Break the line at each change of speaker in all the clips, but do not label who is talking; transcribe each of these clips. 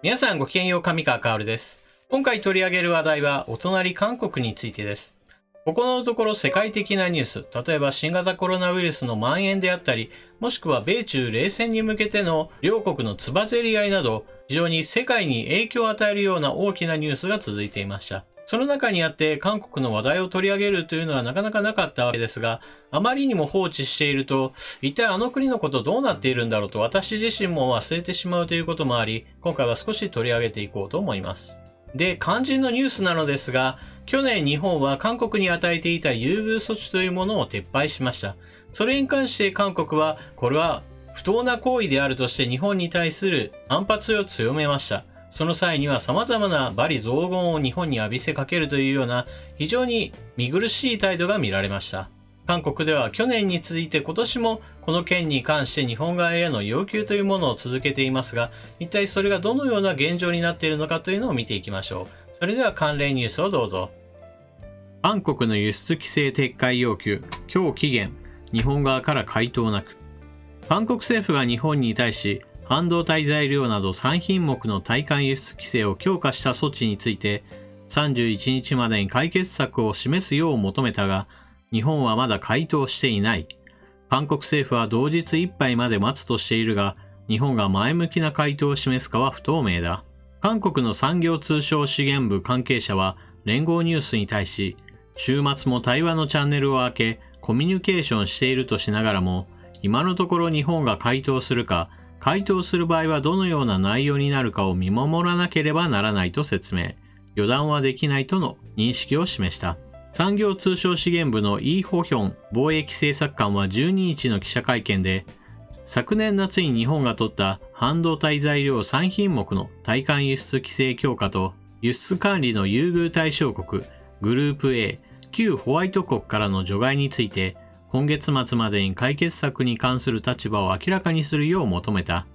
皆さんごきげんよう、上川薫です。今回取り上げる話題はお隣韓国についてです。ここのところ世界的なニュース、例えば新型コロナウイルスの蔓延であったり、もしくは米中冷戦に向けての両国のつばぜり合いなど、非常に世界に影響を与えるような大きなニュースが続いていました。その中にあって韓国の話題を取り上げるというのはなかなかなかったわけですが、あまりにも放置していると、一体あの国のことどうなっているんだろうと私自身も忘れてしまうということもあり、今回は少し取り上げていこうと思います。で、肝心のニュースなのですが、去年日本は韓国に与えていた優遇措置というものを撤廃しました。それに関して韓国は、これは不当な行為であるとして日本に対する反発を強めました。その際には様々な罵詈雑言を日本に浴びせかけるというような非常に見苦しい態度が見られました。韓国では去年に続いて今年もこの件に関して日本側への要求というものを続けていますが、一体それがどのような現状になっているのかというのを見ていきましょう。それでは関連ニュースをどうぞ。韓国の輸出規制撤回要求、今日期限、日本側から回答なく。韓国政府が日本に対し、半導体材料など3品目の対韓輸出規制を強化した措置について、31日までに解決策を示すよう求めたが、日本はまだ回答していない。韓国政府は同日いっぱいまで待つとしているが、日本が前向きな回答を示すかは不透明だ。韓国の産業通商資源部関係者は、連合ニュースに対し、週末も対話のチャンネルを開け、コミュニケーションしているとしながらも、今のところ日本が回答するか、回答する場合はどのような内容になるかを見守らなければならないと説明。予断はできないとの認識を示した。産業通商資源部のイ・ホヒョン貿易政策官は12日の記者会見で、昨年夏に日本が取った半導体材料3品目の対韓輸出規制強化と輸出管理の優遇対象国グループ A、旧ホワイト国からの除外について、今月末までに解決策に関する立場を明らかにするよう求めた。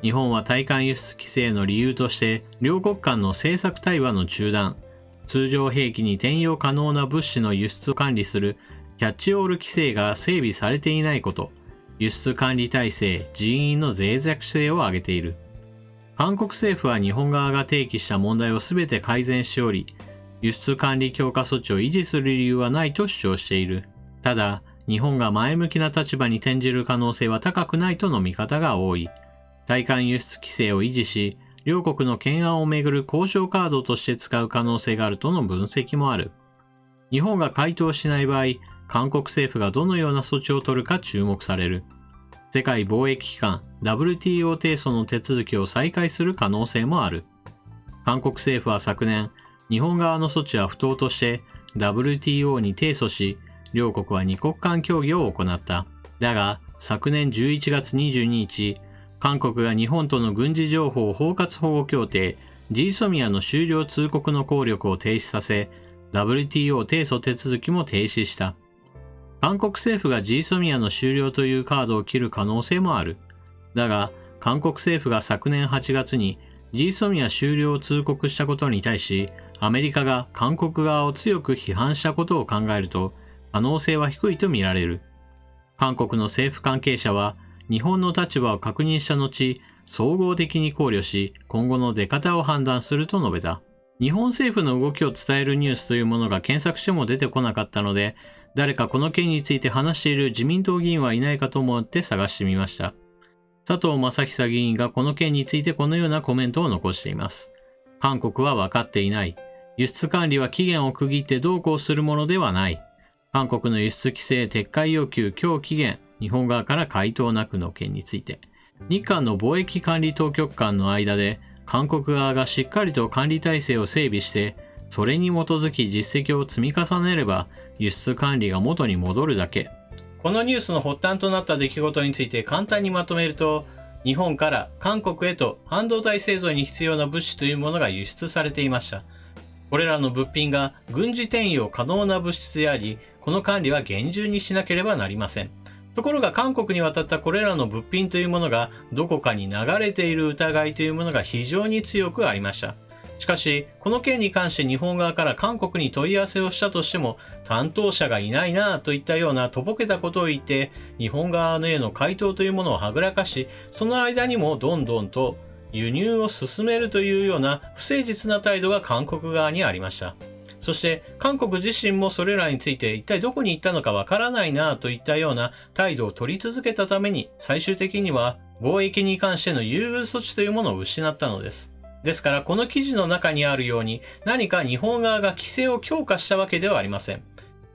日本は対韓輸出規制の理由として、両国間の政策対話の中断、通常兵器に転用可能な物資の輸出を管理するキャッチオール規制が整備されていないこと、輸出管理体制、人員の脆弱性を挙げている。韓国政府は日本側が提起した問題をすべて改善しており、輸出管理強化措置を維持する理由はないと主張している。ただ、日本が前向きな立場に転じる可能性は高くないとの見方が多い。対韓輸出規制を維持し、両国の懸案をめぐる交渉カードとして使う可能性があるとの分析もある。日本が回答しない場合、韓国政府がどのような措置を取るか注目される。世界貿易機関 WTO 提訴の手続きを再開する可能性もある。韓国政府は昨年、日本側の措置は不当として WTO に提訴し、両国は二国間協議を行った。だが、昨年11月22日、韓国が日本との軍事情報包括保護協定 GSOMIA の終了通告の効力を停止させ、WTO 提訴手続きも停止した。韓国政府が GSOMIA の終了というカードを切る可能性もある。だが、韓国政府が昨年8月に GSOMIA 終了を通告したことに対し、アメリカが韓国側を強く批判したことを考えると、可能性は低いと見られる。韓国の政府関係者は、日本の立場を確認した後、総合的に考慮し、今後の出方を判断すると述べた。日本政府の動きを伝えるニュースというものが検索しても出てこなかったので、誰かこの件について話している自民党議員はいないかと思って探してみました。佐藤正久議員がこの件についてこのようなコメントを残しています。韓国は分かっていない。輸出管理は期限を区切ってどうこうするものではない。韓国の輸出規制撤回要求今日期限、日本側から回答なくの件について、日韓の貿易管理当局間の間で、韓国側がしっかりと管理体制を整備して、それに基づき実績を積み重ねれば、輸出管理が元に戻るだけ。このニュースの発端となった出来事について簡単にまとめると、日本から韓国へと半導体製造に必要な物資というものが輸出されていました。これらの物品が軍事転用可能な物質であり、この管理は厳重にしなければなりません。ところが韓国に渡ったこれらの物品というものがどこかに流れている疑いというものが非常に強くありました。しかし、この件に関して日本側から韓国に問い合わせをしたとしても、担当者がいないなぁといったようなとぼけたことを言って、日本側への回答というものをはぐらかし、その間にもどんどんと輸入を進めるというような不誠実な態度が韓国側にありました。そして韓国自身もそれらについて一体どこに行ったのかわからないなといったような態度を取り続けたために、最終的には貿易に関しての優遇措置というものを失ったのです。ですからこの記事の中にあるように、何か日本側が規制を強化したわけではありません。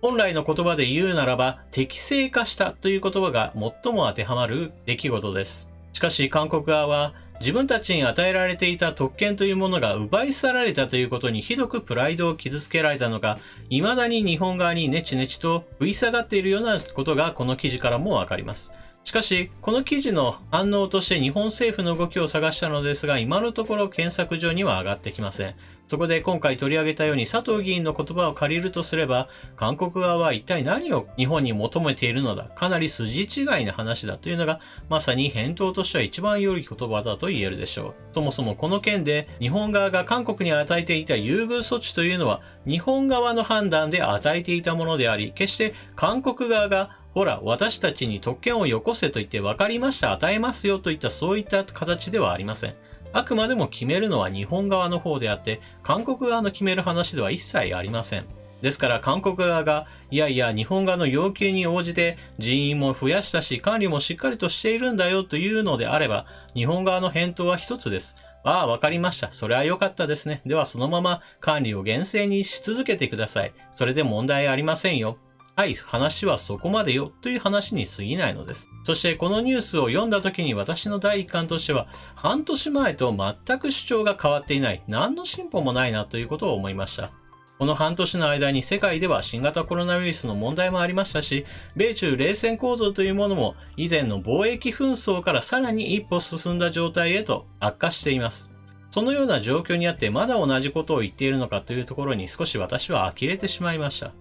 本来の言葉で言うならば、適正化したという言葉が最も当てはまる出来事です。しかし韓国側は、自分たちに与えられていた特権というものが奪い去られたということにひどくプライドを傷つけられたのか、未だに日本側にネチネチと食い下がっているようなことがこの記事からもわかります。しかし、この記事の反応として日本政府の動きを探したのですが、今のところ検索上には上がってきません。そこで今回取り上げたように佐藤議員の言葉を借りるとすれば、韓国側は一体何を日本に求めているのだ、かなり筋違いな話だというのが、まさに返答としては一番良い言葉だと言えるでしょう。そもそもこの件で日本側が韓国に与えていた優遇措置というのは、日本側の判断で与えていたものであり、決して韓国側がほら、私たちに特権をよこせと言って分かりました、与えますよといったそういった形ではありません。あくまでも決めるのは日本側の方であって、韓国側の決める話では一切ありません。ですから韓国側が、いやいや日本側の要求に応じて人員も増やしたし管理もしっかりとしているんだよというのであれば、日本側の返答は一つです。ああ、わかりました。それは良かったですね。ではそのまま管理を厳正にし続けてください。それで問題ありませんよ。はい、話はそこまでよという話に過ぎないのです。そしてこのニュースを読んだ時に私の第一感としては、半年前と全く主張が変わっていない、何の進歩もないなということを思いました。この半年の間に世界では新型コロナウイルスの問題もありましたし、米中冷戦構造というものも以前の貿易紛争からさらに一歩進んだ状態へと悪化しています。そのような状況にあってまだ同じことを言っているのかというところに少し私は呆れてしまいました。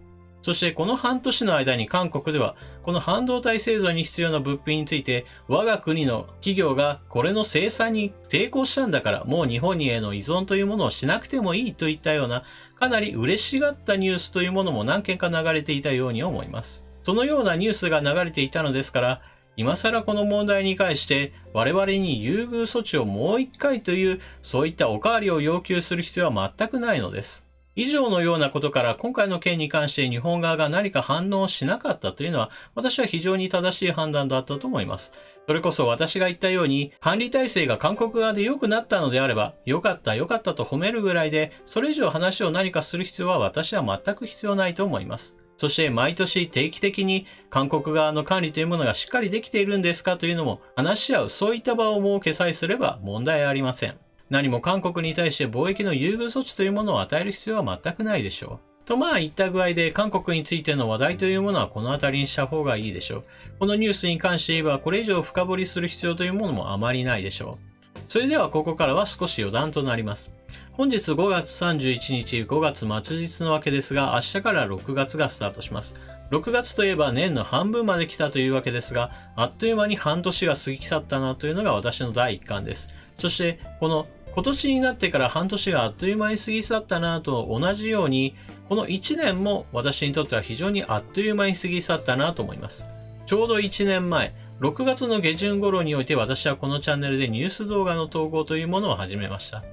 そしてこの半年の間に韓国ではこの半導体製造に必要な物品について我が国の企業がこれの生産に成功したんだからもう日本への依存というものをしなくてもいいといったようなかなり嬉しがったニュースというものも何件か流れていたように思います。そのようなニュースが流れていたのですから今更この問題に関して我々に優遇措置をもう一回というそういったおかわりを要求する必要は全くないのです。以上のようなことから今回の件に関して日本側が何か反応しなかったというのは私は非常に正しい判断だったと思います。それこそ私が言ったように管理体制が韓国側で良くなったのであれば良かった良かったと褒めるぐらいでそれ以上話を何かする必要は私は全く必要ないと思います。そして毎年定期的に韓国側の管理というものがしっかりできているんですかというのも話し合うそういった場を設けさえすれば問題ありません。何も韓国に対して貿易の優遇措置というものを与える必要は全くないでしょう。といった具合で韓国についての話題というものはこの辺りにした方がいいでしょう。このニュースに関して言えばこれ以上深掘りする必要というものもあまりないでしょう。それではここからは少し余談となります。本日5月31日5月末日のわけですが明日から6月がスタートします。6月といえば年の半分まで来たというわけですがあっという間に半年が過ぎ去ったなというのが私の第一感です。そしてこの今年になってから半年があっという間に過ぎ去ったなと同じようにこの1年も私にとっては非常にあっという間に過ぎ去ったなと思います。ちょうど1年前6月の下旬頃において私はこのチャンネルでニュース動画の投稿というものを始めました。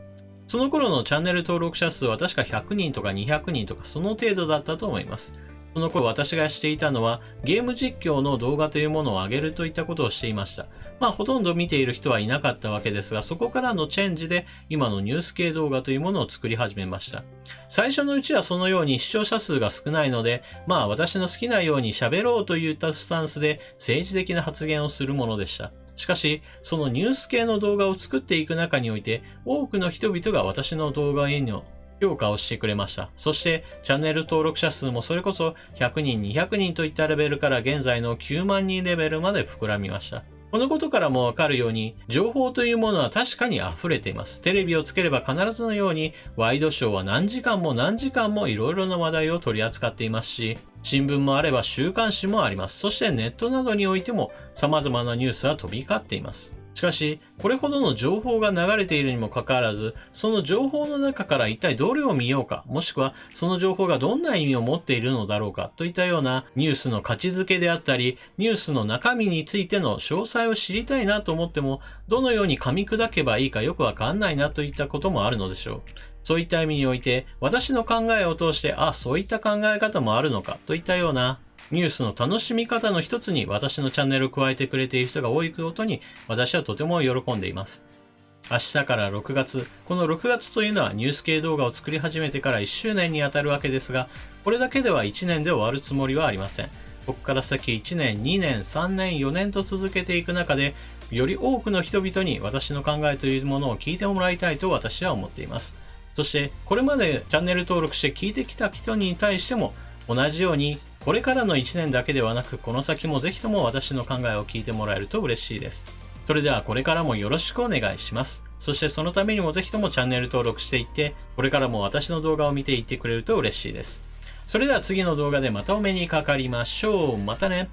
その頃のチャンネル登録者数は確か100人とか200人とかその程度だったと思います。その頃私がしていたのはゲーム実況の動画というものを上げるといったことをしていました。ほとんど見ている人はいなかったわけですが、そこからのチェンジで今のニュース系動画というものを作り始めました。最初のうちはそのように視聴者数が少ないので、私の好きなように喋ろうといったスタンスで政治的な発言をするものでした。しかし、そのニュース系の動画を作っていく中において、多くの人々が私の動画への評価をしてくれました。そして、チャンネル登録者数もそれこそ100人、200人といったレベルから現在の9万人レベルまで膨らみました。このことからもわかるように、情報というものは確かに溢れています。テレビをつければ必ずのように、ワイドショーは何時間も何時間もいろいろな話題を取り扱っていますし、新聞もあれば週刊誌もあります。そしてネットなどにおいても様々なニュースは飛び交っています。しかし、これほどの情報が流れているにもかかわらず、その情報の中から一体どれを見ようか、もしくはその情報がどんな意味を持っているのだろうか、といったようなニュースの価値づけであったり、ニュースの中身についての詳細を知りたいなと思っても、どのように噛み砕けばいいかよくわかんないなといったこともあるのでしょう。そういった意味において、私の考えを通して、そういった考え方もあるのか、といったような、ニュースの楽しみ方の一つに私のチャンネルを加えてくれている人が多いことに私はとても喜んでいます。明日から6月、この6月というのはニュース系動画を作り始めてから1周年にあたるわけですが、これだけでは1年で終わるつもりはありません。ここから先1年、2年、3年、4年と続けていく中で、より多くの人々に私の考えというものを聞いてもらいたいと私は思っています。そして、これまでチャンネル登録して聞いてきた人に対しても、同じようにこれからの1年だけではなく、この先もぜひとも私の考えを聞いてもらえると嬉しいです。それではこれからもよろしくお願いします。そしてそのためにもぜひともチャンネル登録していって、これからも私の動画を見ていってくれると嬉しいです。それでは次の動画でまたお目にかかりましょう。またね。